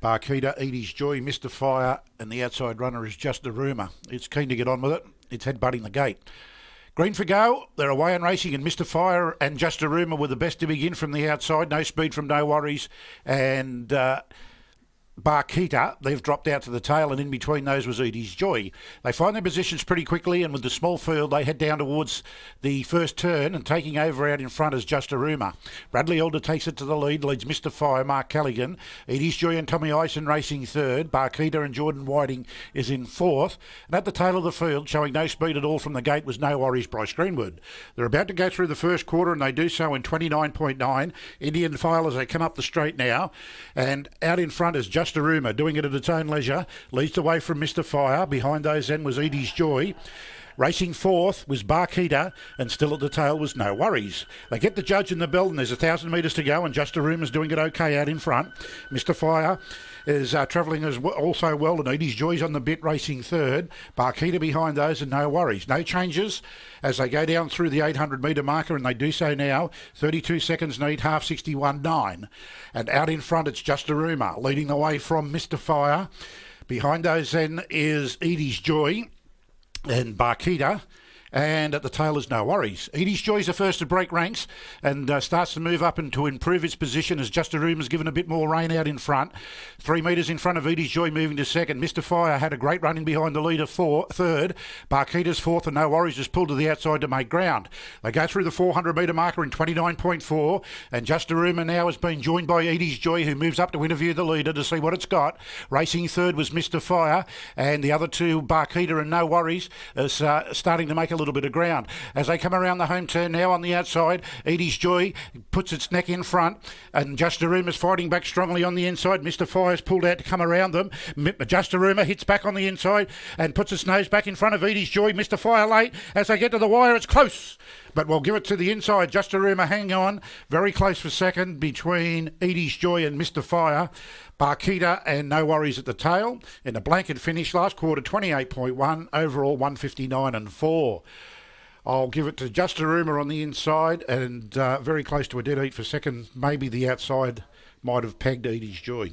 Barkeita, Edie's Joy, Mr. Fire, and the outside runner is Just a Rumour. It's keen to get on with it. It's headbutting the gate. Green for go. They're away and racing, and Mr. Fire and Just a Rumour were the best to begin from the outside. No speed from No Worries. And Barkeita, they've dropped out to the tail, and in between those was Edie's Joy. They find their positions pretty quickly, and with the small field, they head down towards the first turn, and taking over out in front is Just a Rumour. Bradley Elder takes it to the lead, leads Mr. Fire, Mark Callaghan. Edie's Joy and Tommy Ison racing third. Barkeita and Jordan Whiting is in fourth. And at the tail of the field, showing no speed at all from the gate, was No Worries, Bryce Greenwood. They're about to go through the first quarter, and they do so in 29.9. Indian File as they come up the straight now. And out in front is Just a Rumour, doing it at its own leisure, leads away from Mr. Fire. Behind those then was Edie's Joy. Racing fourth was Barkeita, and still at the tail was No Worries. They get the judge in the bell, and there's 1,000 metres to go, and Just a Rumour's doing it okay out in front. Mr. Fire is travelling as also well, and Edie's Joy's on the bit racing third. Barkeita behind those, and No Worries. No changes as they go down through the 800 metre marker, and they do so now. 32 seconds need, half 61.9. And out in front, it's Just a Rumour, leading the way from Mr. Fire. Behind those then is Edie's Joy and Barkeita, and at the tail is No Worries. Edie's Joy's the first to break ranks and starts to move up and to improve its position as Just a Rumour's given a bit more rain out in front. 3 metres in front of Edie's Joy, moving to second. Mr. Fire had a great run in behind the leader third. Barkeita's fourth, and No Worries just pulled to the outside to make ground. They go through the 400 metre marker in 29.4, and Just a Rumour now has been joined by Edie's Joy, who moves up to interview the leader to see what it's got. Racing third was Mr. Fire, and the other two, Barkeita and No Worries, is starting to make a little bit of ground. As they come around the home turn now on the outside, Edie's Joy puts its neck in front, and Just a Rumour's fighting back strongly on the inside. Mr. Fire's pulled out to come around them. Just a Rumour hits back on the inside and puts its nose back in front of Edie's Joy. Mr. Fire late. As they get to the wire, it's close, but we'll give it to the inside. Just a Rumour hang on. Very close for second between Edie's Joy and Mr. Fire. Barkeita and No Worries at the tail. In a blanket finish last quarter, 28.1. Overall, 159 and 4. I'll give it to Just a Rumour on the inside, and very close to a dead heat for second. Maybe the outside might have pegged Edie's Joy.